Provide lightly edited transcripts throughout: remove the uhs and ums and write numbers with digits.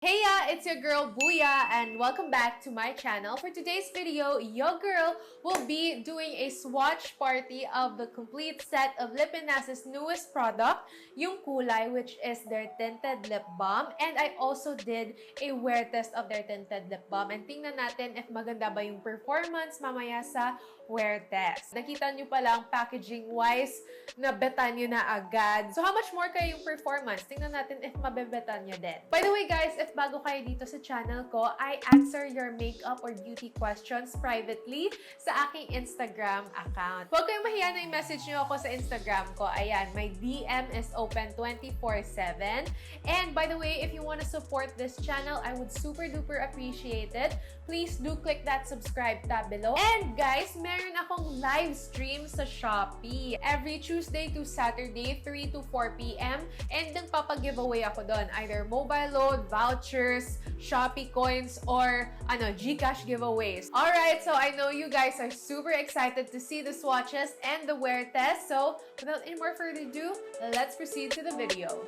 Hey it's your girl Booya and welcome back to my channel. For today's video, your girl will be doing a swatch party of the complete set of PINAS' newest product, yung Kulay, which is their tinted lip balm. And I also did a wear test of their tinted lip balm. And tingnan natin if maganda ba yung performance mamaya sa wear test. Nakita nyo pa lang packaging-wise, nabetan nyo na agad. So how much more kayo yung performance? Tingnan natin if mabebetan nyo din. By the way guys, if bago kayo dito sa channel ko, I answer your makeup or beauty questions privately sa aking Instagram account. Huwag kayong mahiya na i-message nyo ako sa Instagram ko. Ayan, my DM is open 24/7. And by the way, if you want to support this channel, I would super duper appreciate it. Please do click that subscribe tab below. And guys, meron akong live stream sa Shopee. Every Tuesday to Saturday, 3 to 4 p.m. And nagpapag-giveaway ako doon. Either mobile load, vouchers, Shopee coins, or GCash giveaways. Alright, so I know you guys are super excited to see the swatches and the wear test. So without any more further ado, let's proceed to the video.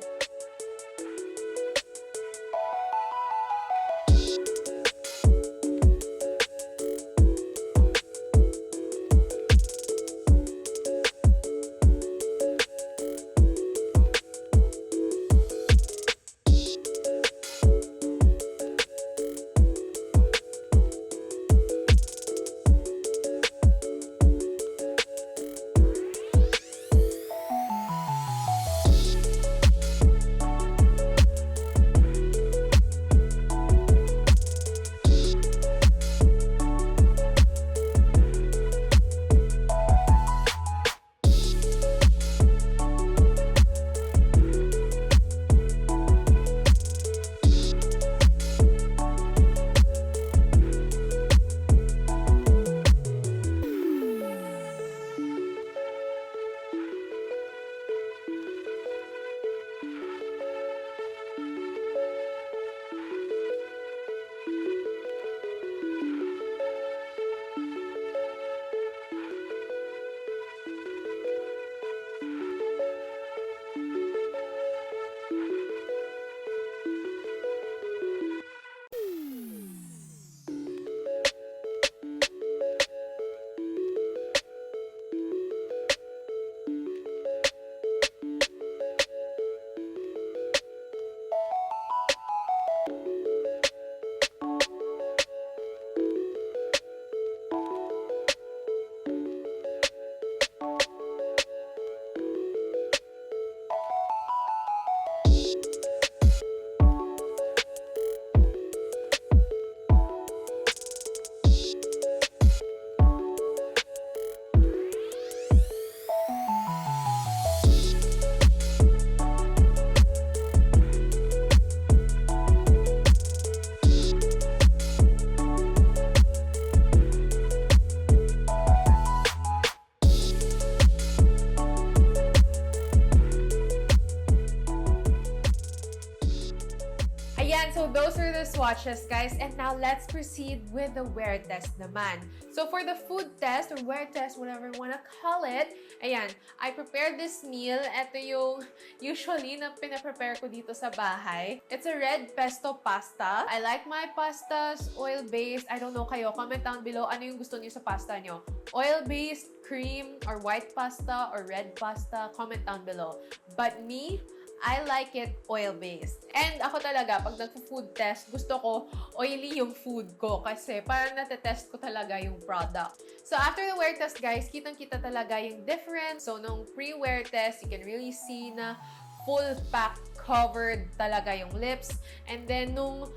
So those are the swatches, guys. And now let's proceed with the wear test naman. So for the food test or wear test, whatever you wanna call it, ayan, I prepared this meal. Ito yung usually na pinaprepare ko dito sa bahay. It's a red pesto pasta. I like my pastas oil-based. I don't know kayo. Comment down below ano yung gusto niyo sa pasta nyo. Oil-based, cream, or white pasta, or red pasta. Comment down below. But me, I like it oil-based. And ako talaga, pag nag-food test, gusto ko oily yung food ko kasi parang natetest ko talaga yung product. So after the wear test, guys, kitang-kita talaga yung difference. So nung pre-wear test, you can really see na full pack covered talaga yung lips. And then nung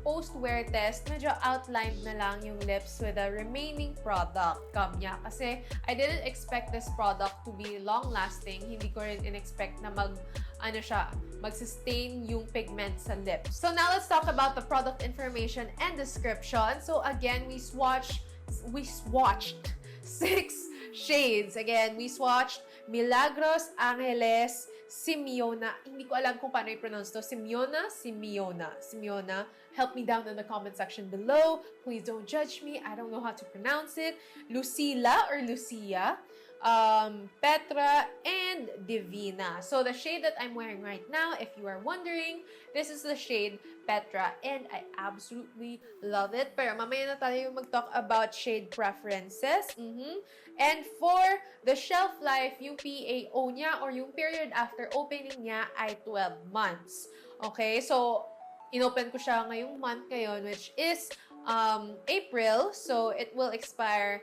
post-wear test, medyo outlined na lang yung lips with the remaining product niya. Kasi I didn't expect this product to be long-lasting. Hindi ko rin in-expect na mag-sustain yung pigment sa lips. So now let's talk about the product information and description. So again, we swatched 6 shades. Again, we swatched Milagros, Angeles, Simeona. Hindi ko alam kung paano i-pronounce to. Simeona. Help me down in the comment section below. Please don't judge me. I don't know how to pronounce it. Lucila or Lucia. Petra, and Divina. So the shade that I'm wearing right now, if you are wondering, this is the shade Petra, and I absolutely love it. Pero mamaya na tayo mag-talk about shade preferences. And for the shelf life, yung PAO niya or yung period after opening niya ay 12 months. Okay, so inopen ko siya ngayong month ngayon, which is April. So it will expire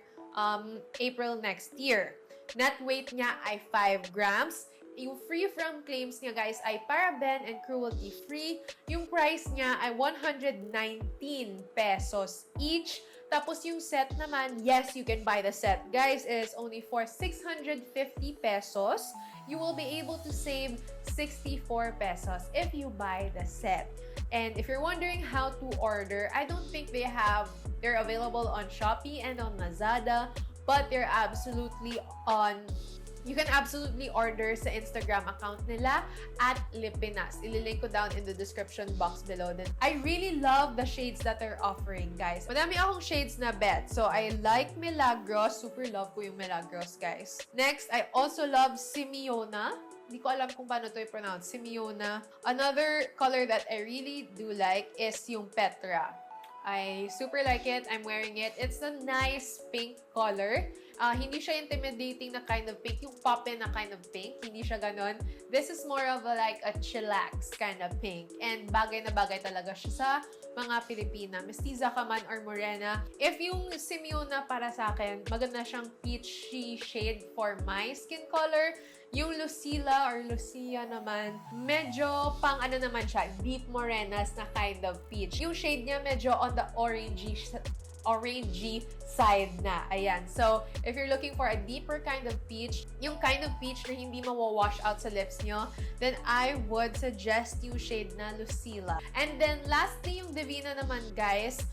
April next year. Net weight niya ay 5 grams. Yung free from claims niya, guys, ay paraben and cruelty free. Yung price niya ay 119 pesos each. Tapos yung set naman, yes, you can buy the set. Guys, it is only for 650 pesos. You will be able to save 64 pesos if you buy the set. And if you're wondering how to order, I don't think they're available on Shopee and on Lazada, but they're absolutely you can absolutely order sa Instagram account nila at Lipinas. Ililink ko down in the description box below. Then I really love the shades that they're offering, guys. Madami akong shades na bet. So I like Milagros. Super love ko yung Milagros, guys. Next, I also love Simeona. Hindi ko alam kung paano ito i-pronounce. Simeona. Another color that I really do like is yung Petra. I super like it. I'm wearing it. It's a nice pink color. Hindi siya intimidating na kind of pink. Yung poppin na kind of pink. Hindi siya ganon. This is more of like a chillax kind of pink. And bagay na bagay talaga siya sa mga Filipina. Mestiza ka man or morena. If yung Simeona para sa akin, maganda siyang peachy shade for my skin color. Yung Lucila or Lucia naman, medyo pang ano naman siya, deep morenas na kind of peach. Yung shade niya medyo on the orangey side na. Ayan. So, if you're looking for a deeper kind of peach, yung kind of peach na hindi mawawash out sa lips nyo, then I would suggest yung shade na Lucila. And then, lastly, yung Divina naman, guys.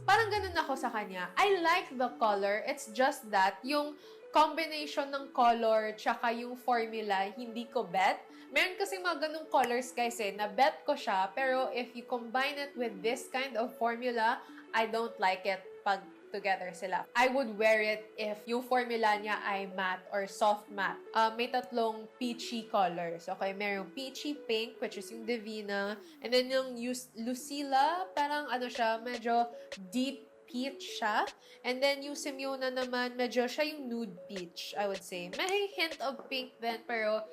Parang ganun ako sa kanya. I like the color. It's just that yung combination ng color tsaka yung formula, hindi ko bet. Meron kasi mga ganung colors, guys, na bet ko siya. Pero if you combine it with this kind of formula, I don't like it pag together sila. I would wear it if yung formula niya ay matte or soft matte. May tatlong peachy colors. Okay, merong peachy pink, which is yung Divina. And then yung Lucila, parang ano siya, medyo deep peach siya. And then yung Simeona naman, medyo siya yung nude peach, I would say. May hint of pink din, pero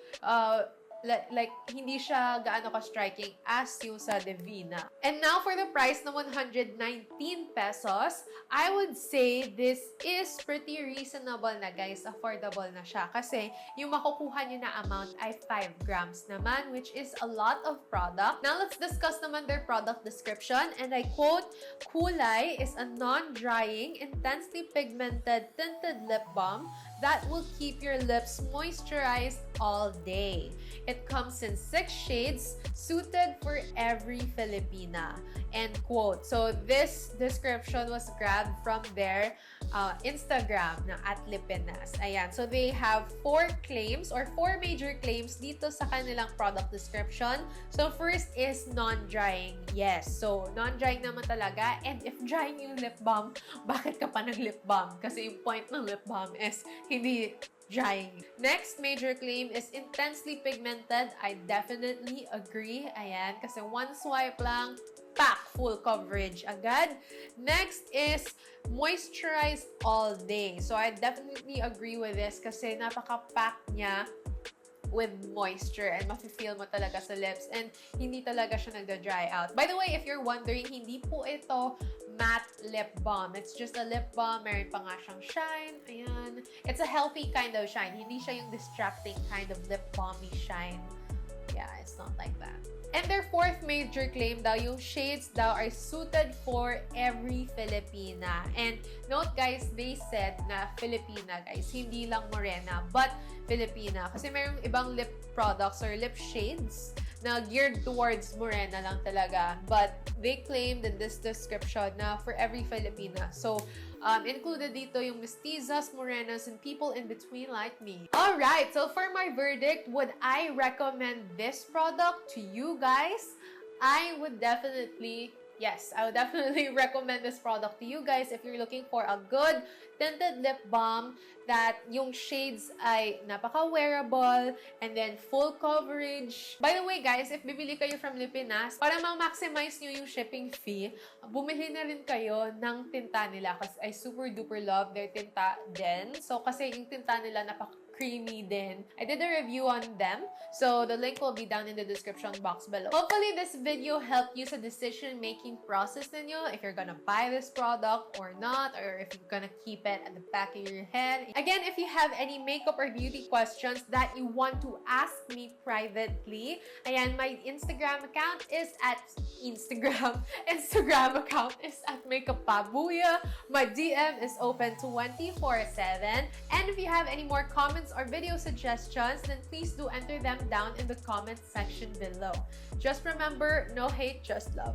like hindi siya gaano ka-striking as yung sa Divina. And now for the price na 119 pesos, I would say this is pretty reasonable na, guys. Affordable na siya. Kasi yung makukuha niyo na amount ay 5 grams naman, which is a lot of product. Now let's discuss naman their product description. And I quote, "Kulay is a non-drying, intensely pigmented tinted lip balm that will keep your lips moisturized all day. It comes in 6 shades, suited for every Filipina." End quote. So this description was grabbed from their Instagram na @Lipinas. Ayan. So they have 4 claims or 4 major claims dito sa kanilang product description. So first is non-drying. Yes. So non-drying naman talaga. And if drying yung lip balm, bakit ka pa nag-lip balm? Kasi yung point ng lip balm is hindi drying. Next major claim is intensely pigmented. I definitely agree. Ayan. Kasi one swipe lang, pack, full coverage agad. Next is moisturized all day. So I definitely agree with this kasi napaka-pack niya with moisture and mafe-feel mo talaga sa lips and hindi talaga siya nagda-dry out. By the way, if you're wondering, hindi po ito matte lip balm. It's just a lip balm. Meron pa nga siyang shine. Ayan. It's a healthy kind of shine. Hindi siya yung distracting kind of lip balmy shine. Yeah, it's not like that. And their fourth major claim daw, yung shades daw are suited for every Filipina. And note, guys, they said na Filipina, guys. Hindi lang morena, but Filipina. Kasi mayroong ibang lip products or lip shades na geared towards morena lang talaga. But they claimed in this description na for every Filipina. So, included dito yung mestizas, morenas, and people in between like me. Alright, so for my verdict, would I recommend this product to you guys? I would definitely Yes, I would definitely recommend this product to you guys if you're looking for a good tinted lip balm that yung shades ay napaka-wearable and then full coverage. By the way guys, if bibili kayo from Filipina, para ma-maximize nyo yung shipping fee, bumili na rin kayo ng tinta nila kasi I super duper love their tinta din. So kasi yung tinta nila napaka-creamy din. I did a review on them, so the link will be down in the description box below. Hopefully this video helped you sa decision-making process ninyo if you're gonna buy this product or not, or if you're gonna keep it at the back of your head. Again, if you have any makeup or beauty questions that you want to ask me privately, ayan, my Instagram account is at Instagram account is at Booya. My DM is open 24/7. And if you have any more comments or video suggestions, then please do enter them down in the comment section below. Just remember, no hate, just love.